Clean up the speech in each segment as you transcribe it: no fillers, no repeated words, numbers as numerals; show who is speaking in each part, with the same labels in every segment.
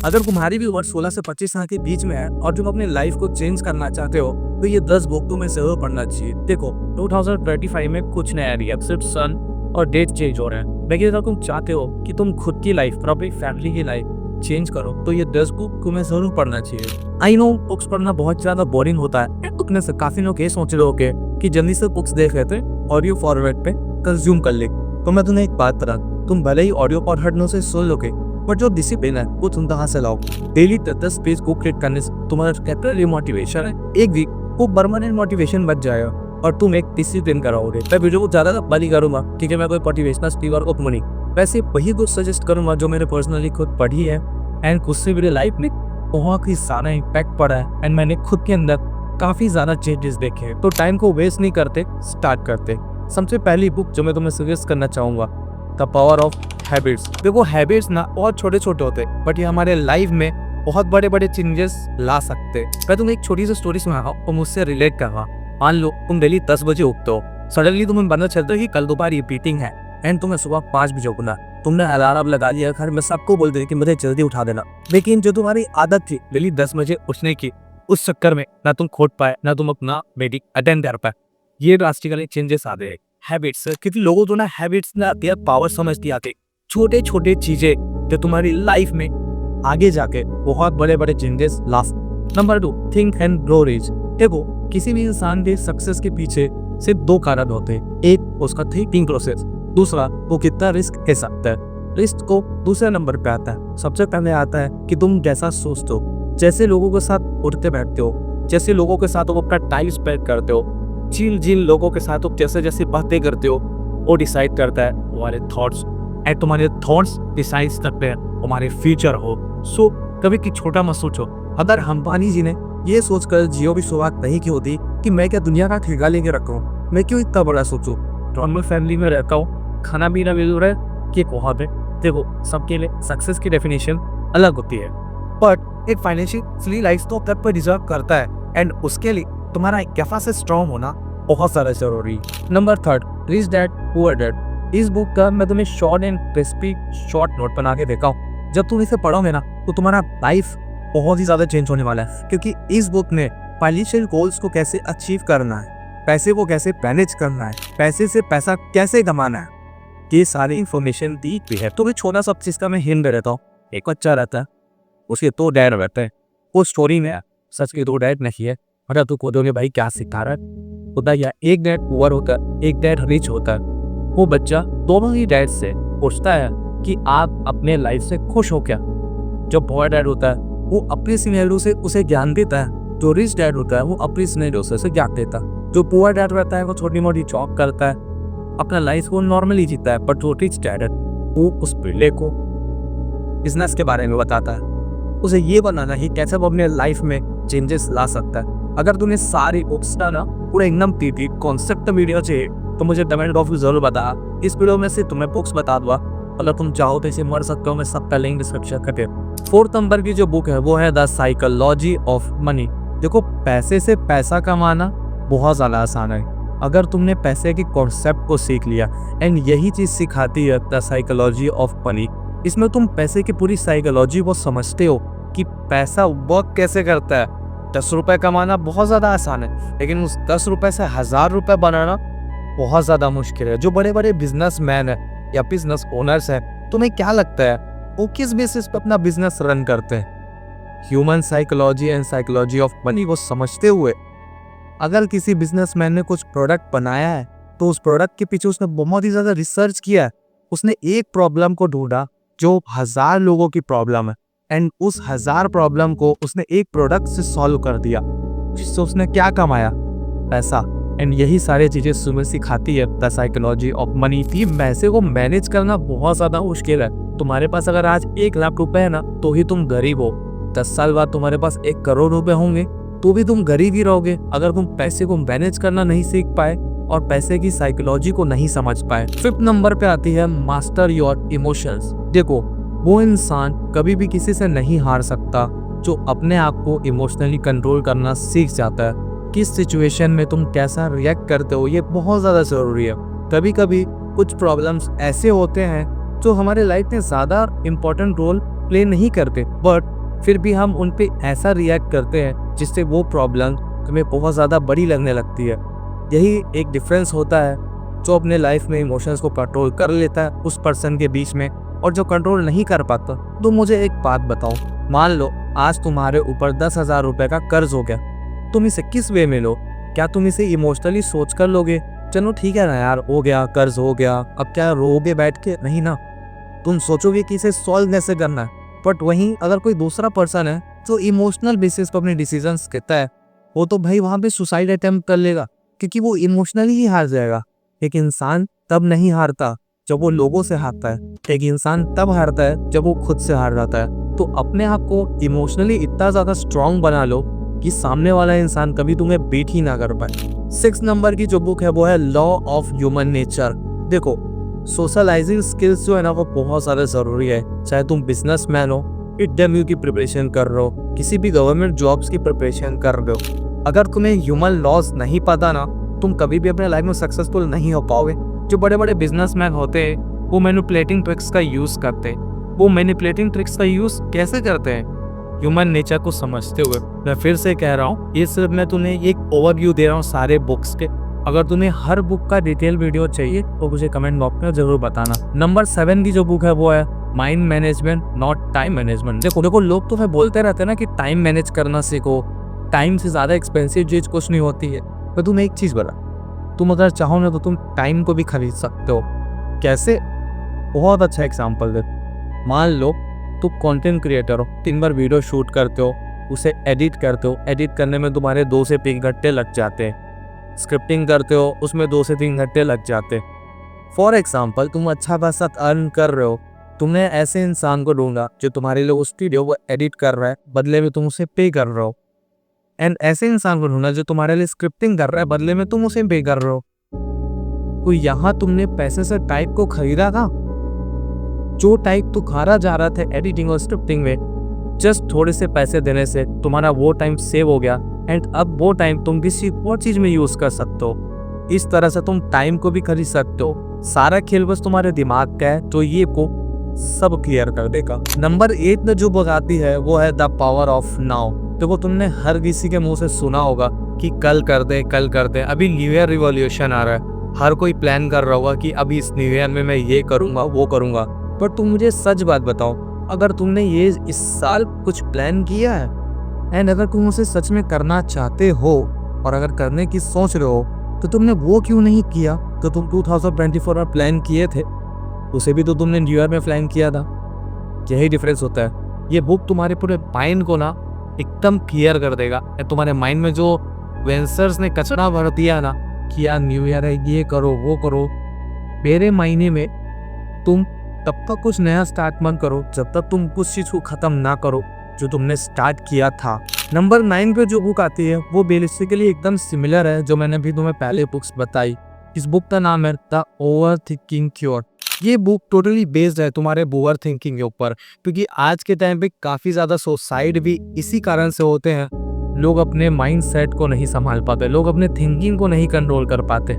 Speaker 1: अगर तुम्हारी भी उम्र 16 से 25 साल के बीच में है और तुम अपनी लाइफ को चेंज करना चाहते हो तो ये 10 बुक तुम्हें जरूर पढ़ना चाहिए। देखो 2025 में कुछ नया नहीं है, सिर्फ सन और डेट चेंज हो रहे हैं, लेकिन अगर तुम चाहते हो कि तुम खुद की लाइफ और अपनी फैमिली की लाइफ चेंज करो तो ये 10 बुक तुम्हें जरूर पढ़ना चाहिए। आई नो बुक्स पढ़ना बहुत ज्यादा बोरिंग होता है, तुमने से काफी लोग ये सोच रहे हो कि जल्दी से बुक्स देख लेते ऑडियो फॉर्मेट पे कंज्यूम कर ले। तो मैं तुम्हें एक बात बता, तुम भले ही ऑडियो फॉर्मेट से सुन लोगे पर जो डिसिप्लिन है वो तुम कहाँ से लाओ। डेली 10 पेज को क्रिएट करने से तुम्हारा टेम्पररी मोटिवेशन है, एक वीक वो परमानेंट मोटिवेशन बच जाएगा और तुम एक डिसिप्लिन कराओगे। मैं वीडियो को ज्यादा बड़ी करूंगा क्योंकि मैं कोई मोटिवेशनल स्पीकर को तुम नहीं, वैसे वही कुछ सजेस्ट करूंगा जो मैंने पर्सनली खुद पढ़ी है एंड उससे मेरे लाइफ में बहुत ही सारा इम्पैक्ट पड़ा है एंड मैंने खुद के अंदर काफी ज्यादा चेंजेस देखे हैं। तो टाइम को वेस्ट नहीं करते, स्टार्ट करते। सबसे पहली बुक जो मैं तुम्हें सजेस्ट करना चाहूंगा, द पावर ऑफ हैबिट्स। देखो हैबिट्स ना बहुत छोटे छोटे होते बट ये हमारे लाइफ में बहुत बड़े बड़े चेंजेस ला सकते। मैं तुम्हें एक छोटी सी स्टोरी सुनाऊंगा और मुझसे रिलेट करवा। मान लो तुम डेली 10 बजे उठते हो, सडनली तुम्हें पता चलता है कि कल दोपहर ये मीटिंग है एंड तुम्हें सुबह 5 बजे उठना। तुमने अलार्म लगा लिया, घर में सबको बोल दे कि मुझे जल्दी उठा देना, लेकिन जो तुम्हारी आदत थी डेली 10 बजे उठने की, उस चक्कर में ना तुम खोट पाए ना तुम अपना मीटिंग अटेंड कर पाए। ये ड्रास्टिकली चेंजेस आ गए हैबिट्स। क्योंकि लोगों को ना हैबिट्स ना देयर पावर समझती आती, छोटे छोटे चीजें जो तुम्हारी लाइफ में आगे जाके बहुत बड़े बड़े चेंजेस ला। Number 2, think and grow rich. देखो किसी भी इंसान के सक्सेस के पीछे सिर्फ 2 कारण होते हैं, एक उसका थिंकिंग प्रोसेस, दूसरा वो कितना रिस्क ले सकता है। रिस्क को दूसरे नंबर पे आता है, सबसे पहले आता है कि तुम जैसा सोचते हो, जैसे लोगों के साथ उठते बैठते हो, जैसे लोगों के साथ तुम अपना टाइम स्पेंड करते हो, जिन लोगों के साथ तुम जैसे जैसे बातें करते हो वो डिसाइड करता है तुम्हारे थॉट्स एंड तुम्हारे थॉट्स डिसाइड करते हैं तुम्हारे फ्यूचर हो। सो कभी की छोटा मत सोचो। अगर अंबानी जी ने ये सोचकर जियो की शुरुआत नहीं की होती कि मैं क्या दुनिया का ठेका लेके रखूं, मैं क्यों इतना बड़ा सोचूं। नॉर्मल फैमिली में रहता हूँ, खाना पीना मिल रहा है कि वहाँ पे देखो सबके लिए सक्सेस की डेफिनेशन अलग होती है, बट एक फाइनेंशियली लाइफ तो तब पर डिजर्व करता है एंड उसके लिए तुम्हारा कैफा से स्ट्रॉन्ग होना बहुत सारा जरूरी। Number 3, rich dad poor dad. इस बुक का मैं तुम्हें short and crispy short note बना के देखा हूँ। जब तुम इसे पढ़ोगे ना तो तुम्हारा लाइफ बहुत ही ज्यादा चेंज होने वाला है, क्योंकि इस बुक ने फाइनेंशियल गोल्स को कैसे अचीव करना है, पैसे को कैसे मैनेज करना है, पैसे से पैसा कैसे कमाना है, ये सारी इंफॉर्मेशन दी हुई है। तो मैं छोटा सा चीज का मैं हिंट दे रहता हूँ। एक बच्चा रहता है, उसके 2 डैड रहते हैं। वो स्टोरी में सच के 2 डैड नहीं है, मतलब तू खोदोगे भाई क्या सिखा रहा है होता है, एक डैड पुअर होता है, एक डैड रिच होता है। वो बच्चा दोनों ही डैड से पूछता है कि आप अपने लाइफ से खुश हो क्या। जो पुअर डैड होता है वो अपने सिनेरियो से उसे ज्ञान देता है, जो रिच डैड होता है वो अपने सिनेरियो से उसे ज्ञान देता है। जो पुअर डैड रहता है वो छोटी मोटी जॉब करता है, अपना लाइफ को नॉर्मली जीता है, बट जो रिच डैड है वो उस पिल्ले को बिजनेस के बारे में बताता है, उसे ये बनाना ही कैसे वो अपने लाइफ में चेंजेस ला सकता है। अगर तुम्हें सारी बुक्स का ना पूरा एकदम पीपी कॉन्सेप्ट वीडियो चाहिए तो मुझे कमेंट बॉक्स में जरूर बता। इस वीडियो में से तुम्हें बुक्स बता दूंगा, अगर तुम चाहो तो इसे मर सकते हो, मैं सबका लिंक डिस्क्रिप्शन कर दूंगा। 4 नंबर की जो बुक है वो है द साइकोलॉजी ऑफ मनी। देखो पैसे से पैसा कमाना बहुत ज्यादा आसान है अगर तुमने पैसे के कॉन्सेप्ट को सीख लिया, एंड यही चीज सिखाती है द साइकोलॉजी ऑफ मनी। इसमें तुम पैसे की पूरी साइकोलॉजी को समझते हो कि पैसा वर्क कैसे करता है। 10 रुपए कमाना बहुत ज्यादा आसान है, लेकिन उस 10 रुपए से 1000 रुपए बनाना बहुत ज्यादा मुश्किल है। जो बड़े बड़े बिजनेसमैन है या बिजनेस ओनर्स है, तुम्हें क्या लगता है वो किस बेसिस पे अपना बिजनेस रन करते हैं? Human psychology and psychology of money को समझते हुए अगर किसी बिजनेसमैन ने कुछ प्रोडक्ट बनाया है तो उस प्रोडक्ट के पीछे उसने बहुत ही ज्यादा रिसर्च किया है। उसने एक प्रॉब्लम को ढूंढा जो 1000 लोगों की प्रॉब्लम है, एंड उस 1000 प्रॉब्लम को उसने एक प्रोडक्ट से सॉल्व कर दिया, जिससे उसने क्या कमाया? पैसा। एंड यही सारी चीजें तुम्हें सिखाती है द साइकोलॉजी ऑफ मनी। पैसे को मैनेज करना बहुत ज्यादा मुश्किल है। तुम्हारे पास अगर आज 1 लाख रुपए है ना तो ही तुम गरीब हो। 10 साल बाद तुम्हारे पास 1 करोड़ रुपए होंगे तो भी तुम गरीब ही रहोगे, अगर तुम पैसे को मैनेज करना नहीं सीख पाए और पैसे की साइकोलॉजी को नहीं समझ पाए। 5th नंबर पे आती है मास्टर योर इमोशंस। देखो वो इंसान कभी भी किसी से नहीं हार सकता जो अपने आप को इमोशनली कंट्रोल करना सीख जाता है। किस सिचुएशन में तुम कैसा रिएक्ट करते हो ये बहुत ज़्यादा ज़रूरी है। कभी कभी कुछ प्रॉब्लम्स ऐसे होते हैं जो हमारे लाइफ में ज़्यादा इम्पोर्टेंट रोल प्ले नहीं करते, बट फिर भी हम उन पे ऐसा रिएक्ट करते हैं जिससे वो प्रॉब्लम तुम्हें बहुत ज़्यादा बड़ी लगने लगती है। यही एक डिफरेंस होता है जो अपने लाइफ में इमोशंस को कंट्रोल कर लेता है उस पर्सन के बीच में, और जो कंट्रोल नहीं कर पाता। तो मुझे एक बात बताओ, मान लो आज तुम्हारे ऊपर 10,000 रुपये का कर्ज हो गया, तुम इसे किस वे में लो? क्या तुम इसे इमोशनली सोच कर लोगे, चलो ठीक है ना यार, हो गया, कर्ज हो गया, अब क्या रोगे बैठ के? नहीं ना, तुम सोचोगे कि इसे सॉल्व कैसे करना है। बट वहीं अगर कोई दूसरा पर्सन है जो इमोशनल बेसिस पर अपने डिसीजंस कहता है, वो तो भाई वहां पे सुसाइड अटेम्प्ट कर लेगा, क्योंकि वो इमोशनली ही हार जाएगा। एक इंसान तब नहीं हारता जब वो लोगों से हारता है, एक इंसान तब हारता है जब वो खुद से हार जाता है। तो अपने आप को इमोशनली इतना ज्यादा स्ट्रांग बना लो कि सामने वाला इंसान कभी तुम्हें बीट ही ना कर पाए। 6 नंबर की जो बुक है वो है लॉ ऑफ ह्यूमन नेचर। देखो, सोशलाइजिंग स्किल्स जो है ना वो बहुत ज़्यादा ज़रूरी है। चाहे तुम बिजनेसमैन हो, इंटरव्यू की प्रिपरेशन कर रहे हो, किसी भी गवर्नमेंट जॉब्स की प्रिपरेशन कर रहे हो, अगर तुम्हें ह्यूमन लॉस नहीं पता ना, तुम कभी भी अपने लाइफ में सक्सेसफुल नहीं हो पाओगे। जो बड़े बड़े बिजनेसमैन होते हैं वो मैनिपुलेटिंग ट्रिक्स का यूज़ करते हैं। वो मैनिपुलेटिंग ट्रिक्स का यूज़ कैसे करते हैं? ह्यूमन नेचर को समझते हुए। मैं फिर से कह रहा हूँ, ये सिर्फ मैं तुम्हें एक ओवरव्यू दे रहा हूँ सारे बुक्स के। अगर तुम्हें हर बुक का डिटेल वीडियो चाहिए तो मुझे कमेंट बॉक्स में जरूर बताना। नंबर 7 की जो बुक है वो है mind management not time management. देखो लोग तो फिर बोलते रहते हैं ना कि टाइम मैनेज करना सीखो, टाइम से ज़्यादा एक्सपेंसिव चीज कुछ नहीं होती है। तो तुम्हें एक चीज़ बता, तुम अगर चाहो ना तो तुम टाइम को भी खरीद सकते हो। कैसे? बहुत अच्छा एग्जाम्पल दे। मान लो तुम कंटेंट क्रिएटर हो, 3 बार वीडियो शूट करते हो, उसे एडिट करते हो, एडिट करने में तुम्हारे 2 से 3 घंटे लग जाते हैं, स्क्रिप्टिंग करते हो उसमें 2 से 3 घंटे लग जाते हैं। फॉर एग्जाम्पल तुम अच्छा खासा अर्न कर रहे हो, तुमने ऐसे इंसान को ढूंढा जो तुम्हारे लिए उस वीडियो को एडिट कर रहा है, बदले में तुम उसे पे कर रहे हो। एंड ऐसे इंसान को ढूंढा जो तुम्हारे लिए स्क्रिप्टिंग कर रहा है, बदले में तुम उसे पे कर रहे हो। तो यहाँ तुमने पैसे से टाइप को खरीदा था। जो टाइप तू खारा जा रहा था एडिटिंग और स्क्रिप्टिंग में, जस्ट थोड़े से पैसे देने से तुम्हारा वो टाइम सेव हो गया, एंड अब वो टाइम तुम किसी और चीज में यूज कर सकते हो। इस तरह से तुम टाइम को भी खरीद सकते हो। सारा खेल बस तुम्हारे दिमाग का है, तो ये को सब क्लियर कर देगा। नंबर 8 में जो बुक आती है वो है द पावर ऑफ नाउ। देखो तुमने हर किसी के मुंह से सुना होगा कि कल कर दे, कल कर दे। अभी न्यू ईयर रिवॉल्यूशन आ रहा है, हर कोई प्लान कर रहा होगा कि अभी इस न्यू ईयर में मैं ये करूंगा, वो करूंगा। पर तुम मुझे सच बात बताओ, अगर तुमने ये इस साल कुछ प्लान किया है, एंड अगर तुम उसे सच में करना चाहते हो और अगर करने की सोच रहे हो, तो तुमने वो क्यों नहीं किया तो तुम 2024 में प्लान किए थे? उसे भी तो तुमने न्यू ईयर में प्लान किया था। यही डिफरेंस होता है। ये बुक तुम्हारे पूरे माइंड को ना एकदम क्लियर कर देगा। तुम्हारे माइंड में जो वेंसर्स ने कचरा भर दिया ना कि यार न्यू ईयर है, ये करो, वो करो, मेरे मायने में तुम तब तक कुछ नया स्टार्ट मत करो जब तक तुम कुछ चीज को खत्म ना करो जो तुमने स्टार्ट किया था। नंबर 9 पे जो बुक आती है वो बेसिकली एकदम सिमिलर है जो मैंने भी तुम्हें पहले बुक्स बताई। इस बुक का नाम है द ओवर थिंकिंग क्योर। ये बुक टोटली बेस्ड है तुम्हारे ओवर थिंकिंग के ऊपर, क्योंकि आज के टाइम पे काफी ज्यादा सुसाइड भी इसी कारण से होते हैं। लोग अपने माइंड सेट को नहीं संभाल पाते, लोग अपने थिंकिंग को नहीं कंट्रोल कर पाते।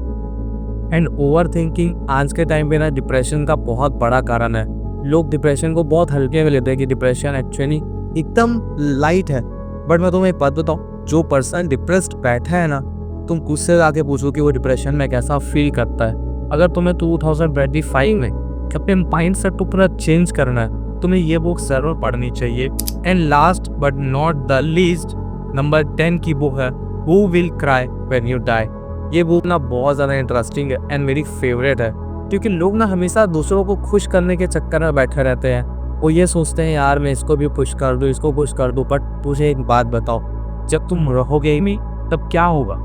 Speaker 1: एंड ओवर थिंकिंग आज के टाइम पे ना डिप्रेशन का बहुत बड़ा कारण है। लोग डिप्रेशन को बहुत हल्के में लेते हैं कि डिप्रेशन एक्चुअली एकदम लाइट है। बट मैं तुम्हें एक बात बताऊं, जो पर्सन डिप्रेस्ड बैठा है ना, तुम उससे आके पूछो कि वो डिप्रेशन में कैसा फील करता है। अगर तुम्हें 2025 में अपने माइंड सेट को पूरा चेंज करना है, तुम्हें ये बुक जरूर पढ़नी चाहिए। And last but not the least, number 10 की बुक है who will cry when you die. ये बुक ना बहुत ज़्यादा इंटरेस्टिंग है एंड मेरी फेवरेट है, क्योंकि लोग ना हमेशा दूसरों को खुश करने के चक्कर में बैठे रहते हैं। वो ये सोचते हैं यार मैं इसको भी खुश कर दूँ, इसको खुश कर दूँ। बट मुझे एक बात बताओ, जब तुम रहोगे ही नहीं तब क्या होगा?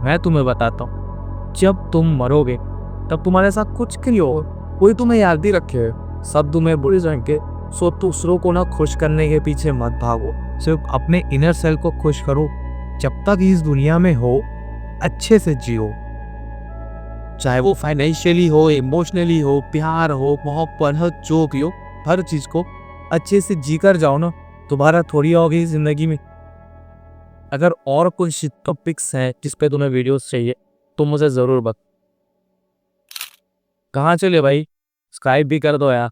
Speaker 1: मैं तुम्हें बताता हूँ, जब तुम मरोगे तब तुम्हारे साथ कुछ नहीं होगा, कोई तुम्हें याद ही रखे, सब तुम्हें बुरी जाएंगे। सो दूसरों को ना खुश करने के पीछे मत भागो, सिर्फ अपने इनर सेल्फ को खुश करो। जब तक इस दुनिया में हो अच्छे से जियो, चाहे वो फाइनेंशियली हो, इमोशनली हो, प्यार हो, मोहब्बत हो, जो भी हो, हर चीज को अच्छे से जी कर जाओ ना, तुम्हारा थोड़ी होगी जिंदगी में। अगर और कुछ टॉपिक्स हैं जिस पे तुम्हें वीडियोस चाहिए तो मुझे जरूर बता। कहाँ चले भाई, सब्सक्राइब भी कर दो यार।